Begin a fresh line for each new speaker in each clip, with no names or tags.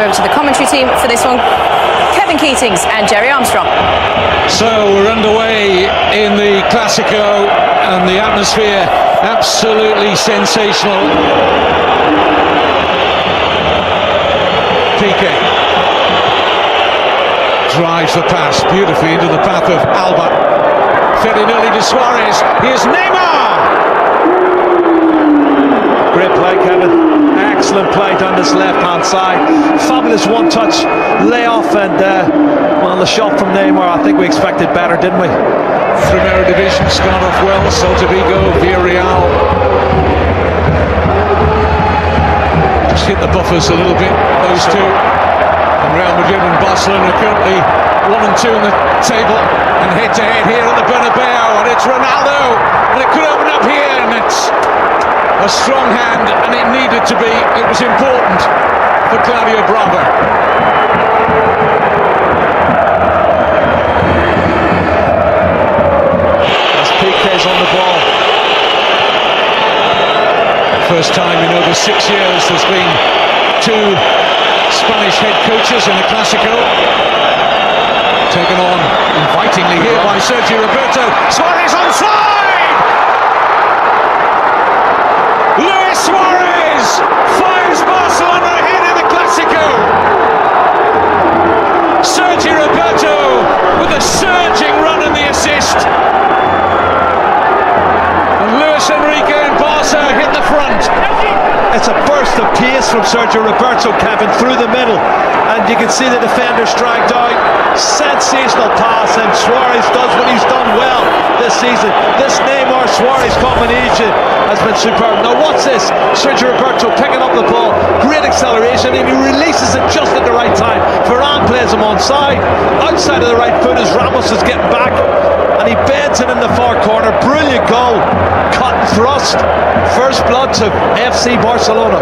To the commentary team for this one, Kevin Keatings and Jerry Armstrong.
So we're underway in the Clásico and the atmosphere absolutely sensational. Piqué drives the pass beautifully into the path of Alba. Fed in early to Suarez. Here's Neymar.
Great play, Kevin. Excellent play down this left-hand side. Fabulous one-touch layoff, and well, the shot from Neymar, I think we expected better, didn't we?
Primera Division start off well. Celta Vigo, Villarreal. Just hit the buffers a little bit, those two. And Real Madrid and Barcelona currently 1 and 2 on the table, and head-to-head here at the Bernabeu, and it's Ronaldo, and it could open up here, and it's a strong hand, and it needed to be. It was important for Claudio Bravo.
As Piqué's on the ball.
First time in over 6 years there's been 2 Spanish head coaches in the Clásico. Taken on invitingly here by Sergio Roberto. Suarez onside! Luis Suarez fires Barcelona ahead in the Clásico. Sergio Roberto with a surging run and the assist. And Luis Enrique and Barca hit the front.
It's a burst of pace from Sergio Roberto, Kevin, through the middle, and you can see the defenders dragged out. Sensational pass, and Suarez does what he's done well this season. This Neymar-Suarez combination has been superb. Now watch this, Sergio Roberto picking up the ball, great acceleration, and he releases it just at the right time. Varane plays him onside, outside of the right foot as Ramos is getting back, and he bends it in the far corner. Brilliant goal, cut and thrust. First blood to FC Barcelona.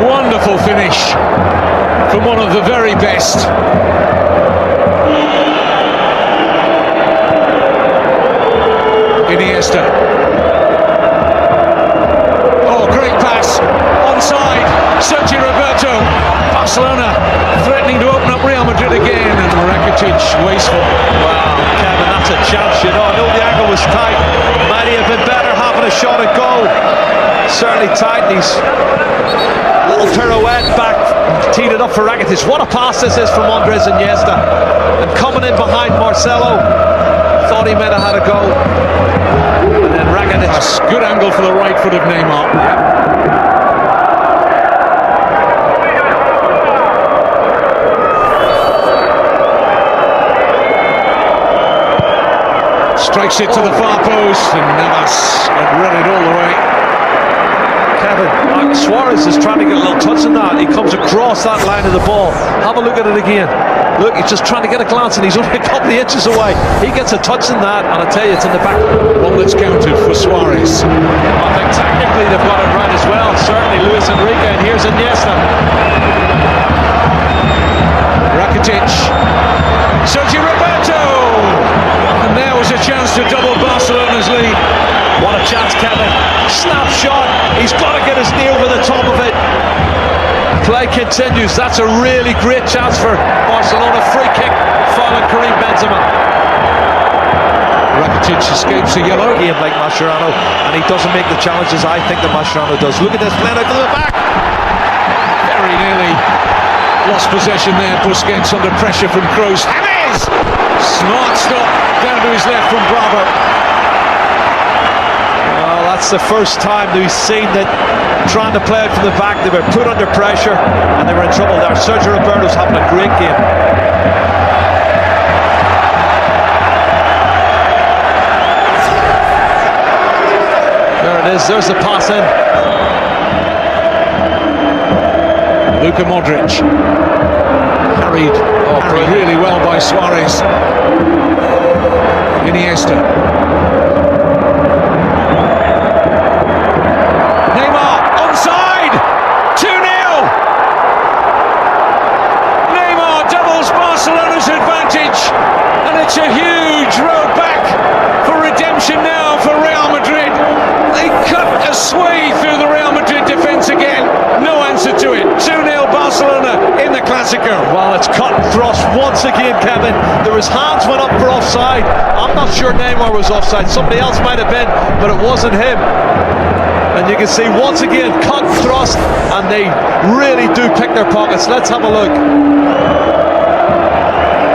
Wonderful finish from one of the very best. Iniesta. Oh, great pass. Onside. Sergio Roberto. Barcelona threatening to open up Real Madrid again, and Rakitic wasteful.
Wow, Kevin, that's a chance, you know. I know the angle was tight. Might have been better having a shot at goal. Certainly tight. He's little pirouette back, teed it up for Rakitic. What a pass this is from Andres Iniesta. And coming in behind Marcelo, thought he might have had a go. And then Rakitic.
That's good angle for the right foot of Neymar. Strikes it to the far post, and Navas
Suarez is trying to get a little touch on that. He comes across that line of the ball. Have a look at it again. Look, he's just trying to get a glance, and he's only a couple of inches away. He gets a touch on that, and I tell you, it's in the back.
One that's counted for Suarez.
I think technically they've got it right as well. Certainly Luis Enrique, and here's Iniesta.
Rakitic. Sergio Roberto. And there was a chance to double Barcelona's lead.
What a chance, Kevin. Snap shot. He's got to get his knee over the top of it. Play continues. That's a really great chance for Barcelona. Free kick following Karim Benzema.
Rakitic escapes a yellow.
Game like Mascherano, and he doesn't make the challenges I think that Mascherano does. Look at this, playing out to the back.
Very nearly lost possession there. Busquets under pressure from Kroos. James! Smart stop down to his left from Bravo.
Well, that's the first time that we've seen that trying to play it from the back, they were put under pressure and they were in trouble there. Sergio Roberto's having a great game. There it is, there's the pass in.
Luka Modric. Carried really well by Suarez. Iniesta. Barcelona's advantage, and it's a huge road back for redemption now for Real Madrid. They cut a sway through the Real Madrid defence again. No answer to it. 2-0 Barcelona in the Clásico.
Well, it's cut and thrust once again, Kevin. There was hands went up for offside. I'm not sure Neymar was offside. Somebody else might have been, but it wasn't him. And you can see once again cut and thrust, and they really do pick their pockets. Let's have a look.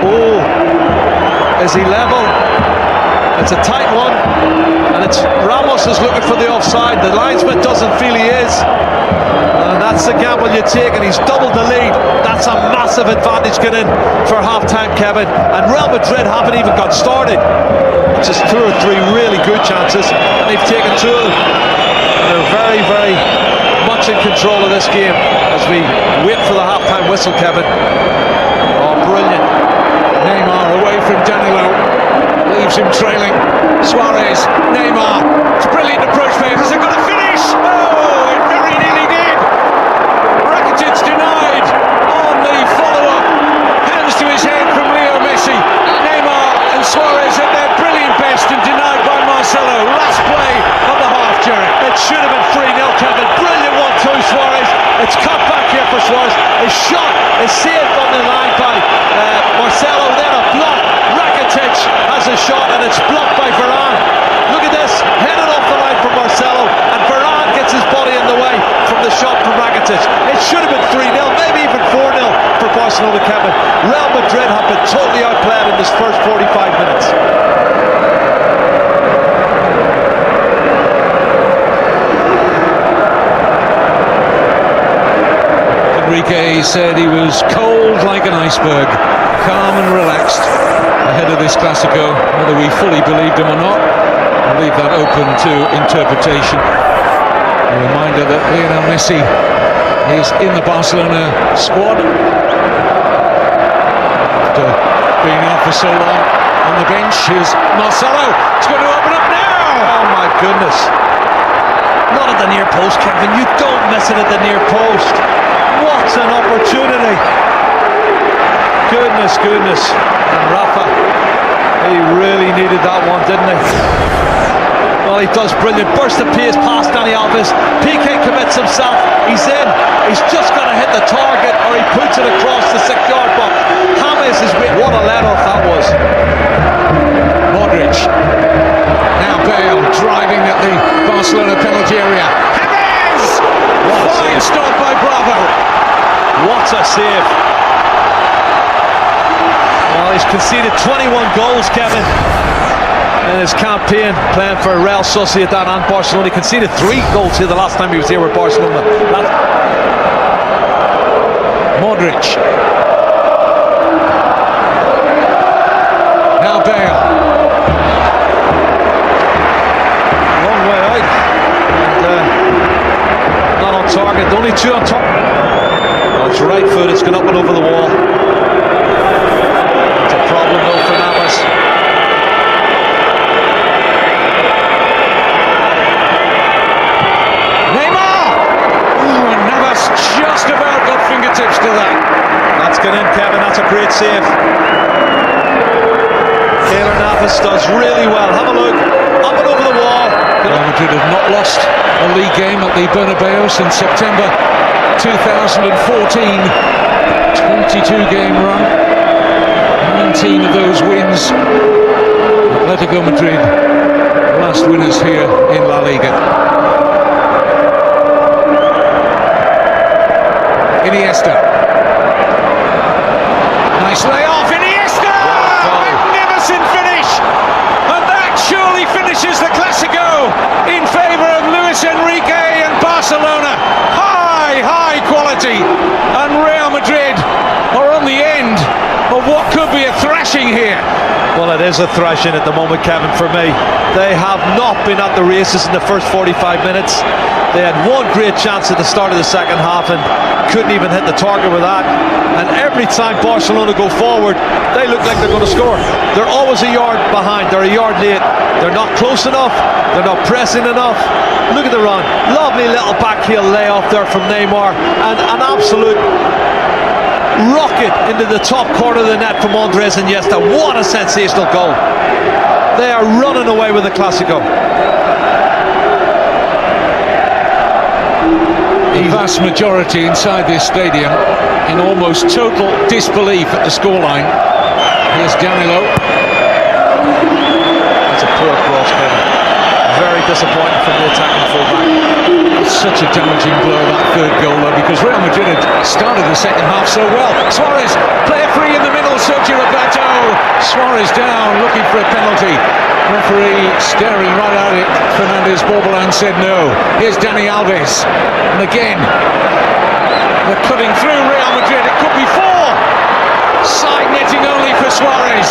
Oh, is he level? It's a tight one, and it's Ramos is looking for the offside. The linesman doesn't feel he is, and that's the gamble you take, and he's doubled the lead. That's a massive advantage getting for half-time, Kevin, and Real Madrid haven't even got started. It's just 2 or 3 really good chances, and they've taken 2 of them, and they're very, very much in control of this game as we wait for the half-time whistle, Kevin. Oh, brilliant.
Neymar away from Danilo, leaves him trailing. Suarez, Neymar, it's a brilliant approach there. Has it got a finish? Oh, it very nearly did. Rakitic denied on the follow-up. Hands to his head from Leo Messi. Neymar and Suarez at their brilliant best and denied by Marcelo. Last play of the half, Jerry.
It should have been 3-0, Kevin. Brilliant 1-2, Suarez. It's cut back here for Suarez. His shot is saved on the line by Marcelo, then a block. Rakitic has a shot and it's blocked by Varane. Look at this, headed off the line from Marcelo, and Varane gets his body in the way from the shot from Rakitic. It should have been 3-0, maybe even 4-0 for Barcelona, Kevin. Real Madrid have been totally outplayed in this first 45 minutes.
Enrique said he was cold like an iceberg, calm and relaxed ahead of this Clásico. Whether we fully believed him or not, I'll leave that open to interpretation. A reminder that Lionel Messi is in the Barcelona squad after being out for so long on the bench. Here's Marcelo, it's going to open up now.
Oh my goodness. Not at the near post, Kevin. You don't miss it at the near post. What an opportunity. Goodness. And Rafa, he really needed that one, didn't he? Well, he does brilliant. Burst of pace past Dani Alves. Piqué commits himself. He's in. He's just got to hit the target, or he puts it across the 6-yard box. James is with. What a let-off that was.
Modric. Now Bale driving at the Barcelona penalty area. Fine stop by Bravo.
What a save. Well, he's conceded 21 goals, Kevin, in his campaign playing for Real Sociedad and Barcelona. He conceded 3 goals here the last time he was here with Barcelona.
Modric. Now Bale.
Long way out. And not on target. target. Only 2 on top. Well, it's right foot. It's gone up and over the wall. It's a problem though for Navas.
Neymar! Oh, and Navas just about got fingertips to that.
That's gone in, Kevin. That's a great save. Taylor Navas does really well. Have a look. Up and over the wall.
Real Madrid have not lost a league game at the Bernabeu since September 2014. 22-game run. 19 of those wins. Atletico Madrid, last winners here in La Liga. Iniesta. Nice layoff. Iniesta! Magnificent finish! And that surely finishes the Clásico in favour of Luis Enrique and Barcelona. High quality. And Real Madrid are on the end of what could be a thrashing here.
Well, it is a thrashing at the moment, Kevin, for me. They have not been at the races in the first 45 minutes. They had one great chance at the start of the second half and couldn't even hit the target with that. And every time Barcelona go forward, they look like they're going to score. They're always a yard behind. They're a yard late. They're not close enough. They're not pressing enough. Look at the run. Lovely little back heel layoff there from Neymar. And an absolute rocket into the top corner of the net from Andres Iniesta. What a sensational goal. They are running away with the Clásico.
The vast majority inside this stadium in almost total disbelief at the scoreline. Here's Danilo.
That's a poor cross, Kevin. Very disappointing from the attacking fullback.
It's such a damaging blow, that third goal, though, because Real Madrid had started the second half so well. Suarez, player free in the middle, Sergio Roberto. Suarez down, looking for a penalty. Referee staring right at it. Fernandez Borbolan said no. Here's Dani Alves. And again, they're cutting through Real Madrid. It could be 4. Side netting only for Suarez.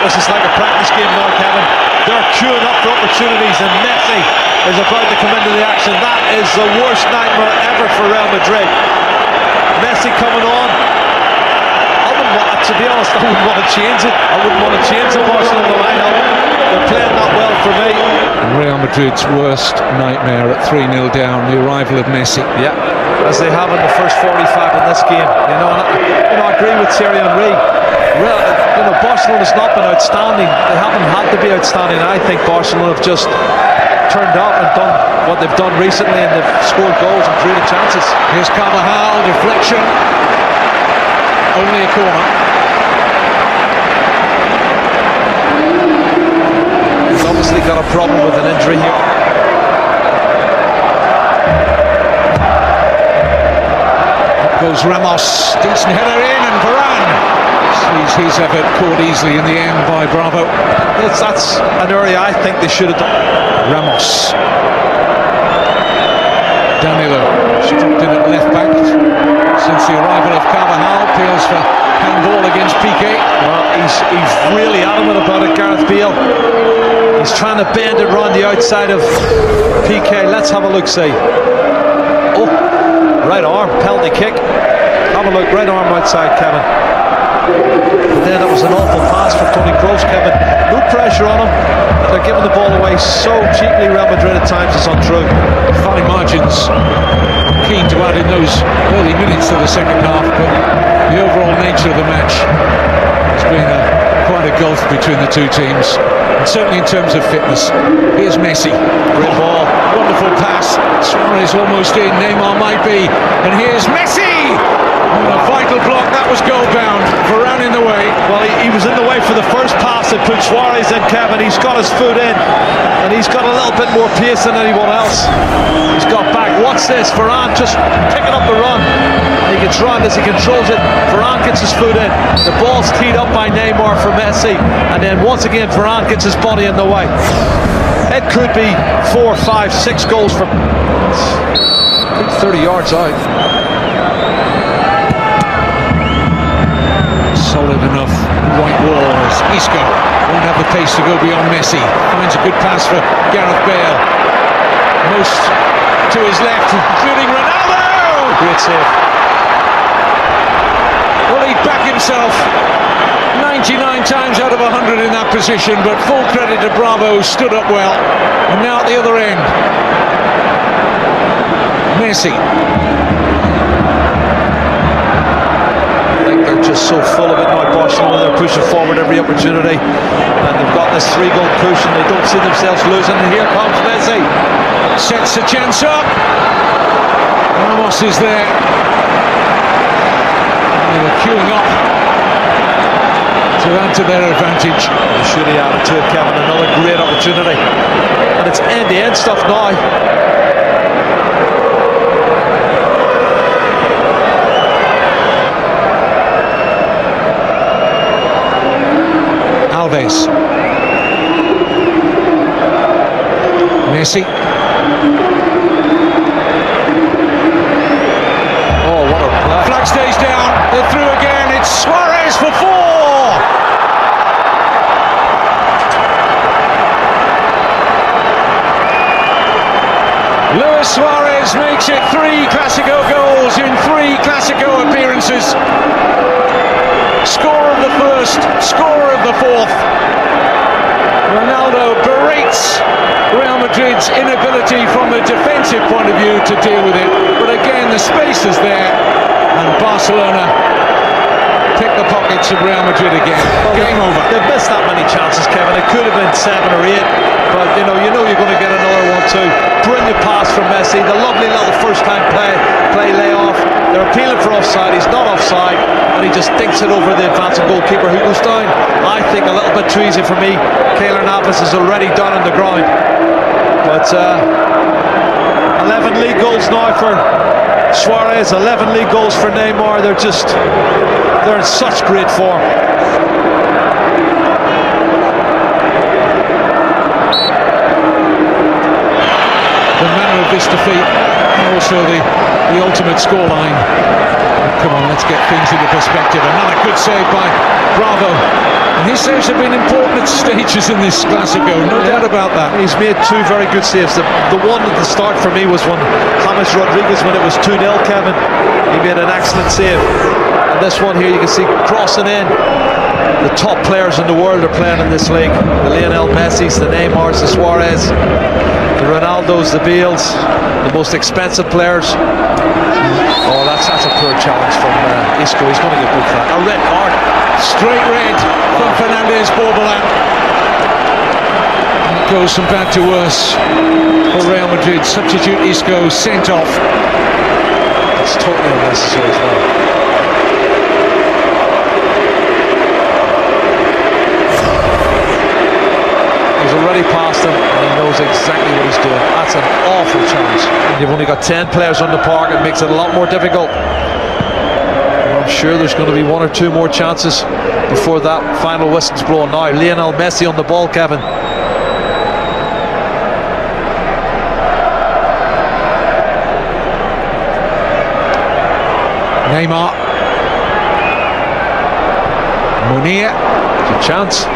This is like a practice game now, Kevin. They're queuing up for opportunities and Messi is about to come into the action. That is the worst nightmare ever for Real Madrid. Messi coming on. To be honest, I wouldn't want to change it. I wouldn't want to change the Barcelona lineup. They're playing that well for me.
Real Madrid's worst nightmare at 3-0 down, the arrival of Messi.
Yeah, as they have in the first 45 in this game. I agree with Thierry Henry. Barcelona's not been outstanding. They haven't had to be outstanding. I think Barcelona have just turned up and done what they've done recently, and they've scored goals and created chances.
Here's Carvajal, deflection. Only a corner.
He's obviously got a problem with an injury here.
Up goes Ramos. Decent header in, and Varane sees his effort caught easily in the end by Bravo.
That's an area I think they should have done.
Ramos. Danilo dropped in at left back since the arrival of Carvajal. Appeals for handball against Piqué.
Well, he's really adamant about it, Gareth Bale. He's trying to bend it round the outside of Piqué. Let's have a look, see. Oh, right arm, penalty kick. Have a look, right arm outside, Kevin. But then it was an awful pass for Toni Kroos, Kevin. No pressure on him. They're giving the ball away so cheaply. Real Madrid at times is untrue.
Fine margins. Keen to add in those early minutes of the second half, but the overall nature of the match has been quite a gulf between the two teams, and certainly in terms of fitness. Here's Messi.
Great ball.
Wonderful pass. Suarez almost in. Neymar might be. And here's Messi! And a vital block. That was goal bound. Varane in the way.
Well, he was in the way for the first pass that put Suarez in, Kevin. He's got his foot in, and he's got a little bit more pace than anyone else. He's got back. Watch this. Varane just picking up the run. He gets round as he controls it. Varane gets his foot in. The ball's teed up by Neymar for Messi, and then once again Varane gets his body in the way. It could be 4, 5, 6 goals for 30 yards out.
Solid enough white walls. Isco won't have the pace to go beyond Messi. Finds a good pass for Gareth Bale. Most to his left, including Ronaldo!
Great save.
Well, he'd back himself 99 times out of 100 in that position, but full credit to Bravo, who stood up well. And now at the other end, Messi.
I think they're just so full of it now, Barcelona. They're pushing forward every opportunity, and they've got this 3-goal push, and they don't see themselves losing. And here comes Messi.
Sets the chance up. Ramos is there. They were queuing up to add to their advantage.
They should have added to it, Kevin. Another great opportunity, and it's end-to-end stuff now.
Alves. Messi.
Oh, what a play.
Flag stays down. They're through again. It's Suarez for 4. Luis Suarez makes it 3 Clasico goals in 3 Clasico appearances. Scorer of the first, scorer of the fourth. Ronaldo berates Real Madrid's inability from a defensive point of view to deal with it. But again, the space is there, and Barcelona pick the pockets of Real Madrid again.
Well,
Game over.
They've missed that many chances, Kevin. It could have been 7 or 8, but you know you're going to get another one too. Brilliant pass from Messi. The lovely little first-time play layoff. They're appealing for offside. He's not offside, and he just dinks it over the advancing goalkeeper, who goes down. I think a little bit too easy for me. Keylor Navas is already done on the ground. But 11 league goals now for Suarez. 11 league goals for Neymar. They're in such great form.
The manner of this defeat, and also the ultimate scoreline. Come on, let's get things into perspective. Another good save by Bravo. And his saves have been important at stages in this Clasico, no doubt about that.
He's made 2 very good saves. The one at the start for me was when James Rodriguez, when it was 2-0, Kevin, he made an excellent save. And this one here, you can see crossing in. The top players in the world are playing in this league. The Lionel Messis, the Neymars, the Suarez, the Ronaldos, the Bales, the most expensive players. Oh, that's a poor challenge from Isco. He's going to get booked for that. A red card.
Straight red from Fernandez Borbolan. It goes from bad to worse for Real Madrid. Substitute Isco sent off.
It's totally unnecessary as well. He's already passed him, and he knows exactly what he's doing. That's an awful challenge. And you've only got 10 players on the park. It makes it a lot more difficult. I'm sure there's going to be 1 or 2 more chances before that final whistle's blown. Now Lionel Messi on the ball, Kevin.
Neymar. Munir.
Good chance.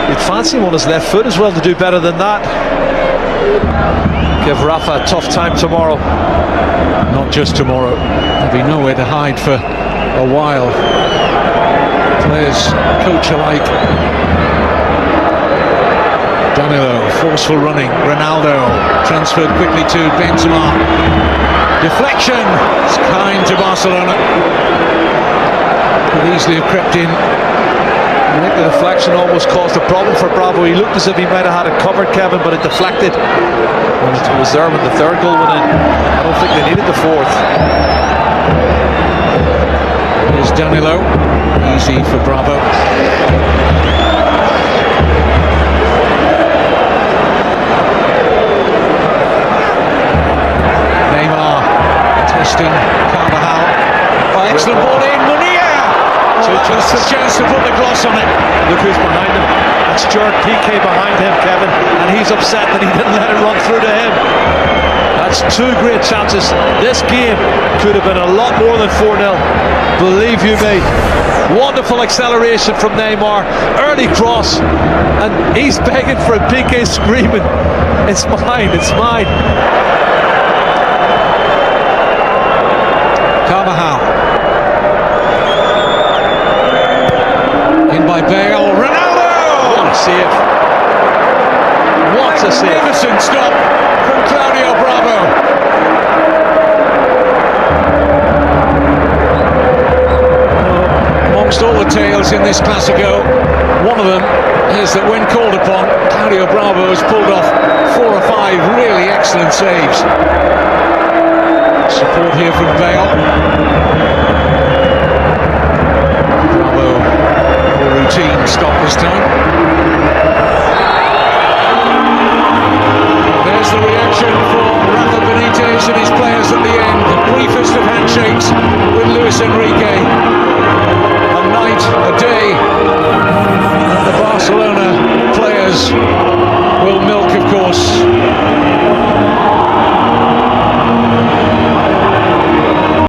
You'd fancy him on his left foot as well to do better than that. Give Rafa a tough time tomorrow.
Not just tomorrow. There'll be nowhere to hide for a while. Players, coach alike. Danilo, forceful running. Ronaldo transferred quickly to Benzema. Deflection. It's kind to Barcelona. Could easily have crept in.
I think the deflection almost caused a problem for Bravo. He looked as if he might have had it covered, Kevin, but it deflected. And it was there when the 3rd goal went in. I don't think they needed the 4th.
Here's Danilo. Easy for Bravo. Neymar testing Carvajal. Oh, excellent ball in. Munir. Just a chance to put the gloss on it.
Look who's behind him. That's Gerard Piqué behind him, Kevin, and he's upset that he didn't let it run through to him. That's 2 great chances. This game could have been a lot more than 4-0. Believe you me. Wonderful acceleration from Neymar. Early cross, and he's begging for it. Piqué screaming. It's mine, it's mine.
Carvajal. In by Bale. Ronaldo!
What a save. What a save.
Magnificent stop from Claudio Bravo. Amongst all the tales in this Clasico, one of them is that when called upon, Claudio Bravo has pulled off 4 or 5 really excellent saves. Support here from Bale. Bravo, more routine stop this time. There's the reaction for Rafa Benitez and his players at the end. The briefest of handshakes with Luis Enrique. A night, a day, and the Barcelona players will milk